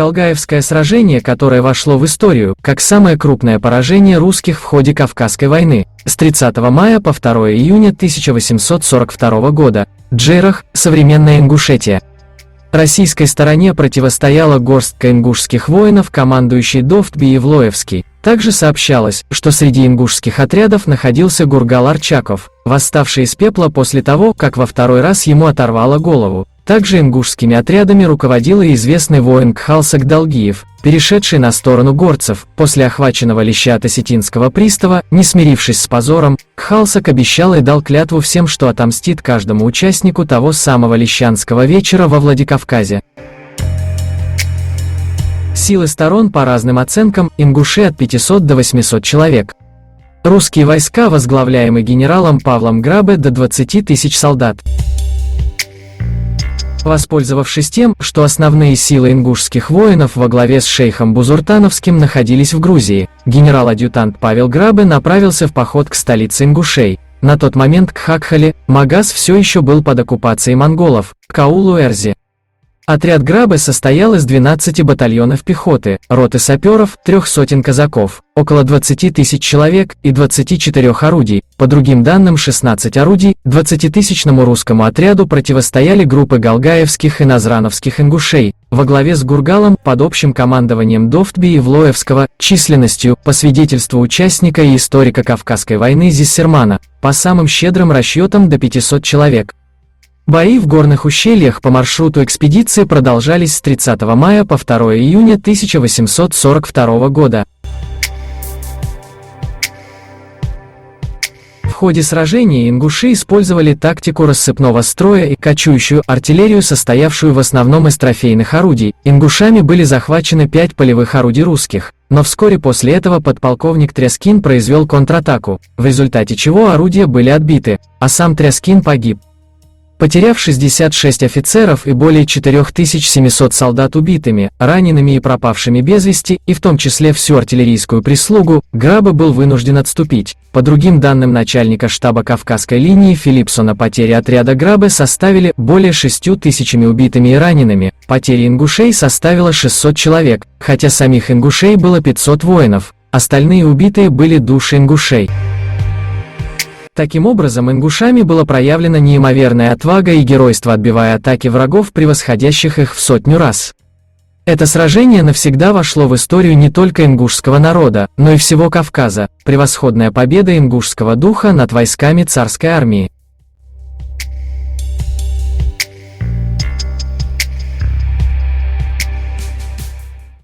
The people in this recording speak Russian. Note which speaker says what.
Speaker 1: Галгаевское сражение, которое вошло в историю как самое крупное поражение русских в ходе Кавказской войны, с 30 мая по 2 июня 1842 года, Джейрах, современная Ингушетия. Российской стороне противостояла горстка ингушских воинов, командующий Довтби-Евлоевский. Также сообщалось, что среди ингушских отрядов находился Гургал Арчаков, восставший из пепла после того, как во второй раз ему оторвало голову. Также ингушскими отрядами руководил и известный воин Кхалсак Долгиев, перешедший на сторону горцев. После охваченного Леща осетинского пристава, не смирившись с позором, Кхалсак обещал и дал клятву всем, что отомстит каждому участнику того самого Лещанского вечера во Владикавказе. Силы сторон по разным оценкам, ингуши от 500 до 800 человек. Русские войска, возглавляемые генералом Павлом Грабе, до 20 тысяч солдат. Воспользовавшись тем, что основные силы ингушских воинов во главе с шейхом Бузуртановским находились в Грузии, генерал-адъютант Павел Грабе направился в поход к столице ингушей. На тот момент Кхакхали, Магаз все еще был под оккупацией монголов, Каулу-Эрзи. Отряд Грабе состоял из 12 батальонов пехоты, роты саперов, 300 казаков, около 20 тысяч человек и 24 орудий. По другим данным, 16 орудий 20-тысячному русскому отряду противостояли группы галгаевских и назрановских ингушей, во главе с Гургалом под общим командованием Довтби-Евлоевского, численностью, по свидетельству участника и историка Кавказской войны Зиссермана, по самым щедрым расчетам до 500 человек. Бои в горных ущельях по маршруту экспедиции продолжались с 30 мая по 2 июня 1842 года. В ходе сражения ингуши использовали тактику рассыпного строя и кочующую артиллерию, состоявшую в основном из трофейных орудий. Ингушами были захвачены 5 полевых орудий русских, но вскоре после этого подполковник Тряскин произвел контратаку, в результате чего орудия были отбиты, а сам Тряскин погиб. Потеряв 66 офицеров и более 4700 солдат убитыми, ранеными и пропавшими без вести, и в том числе всю артиллерийскую прислугу, Грабе был вынужден отступить. По другим данным начальника штаба Кавказской линии Филипсона, потери отряда Грабе составили более 6000 убитыми и ранеными, потери ингушей составило 600 человек, хотя самих ингушей было 500 воинов, остальные убитые были души ингушей. Таким образом, ингушами была проявлена неимоверная отвага и геройство, отбивая атаки врагов, превосходящих их в 100 раз. Это сражение навсегда вошло в историю не только ингушского народа, но и всего Кавказа, превосходная победа ингушского духа над войсками царской армии.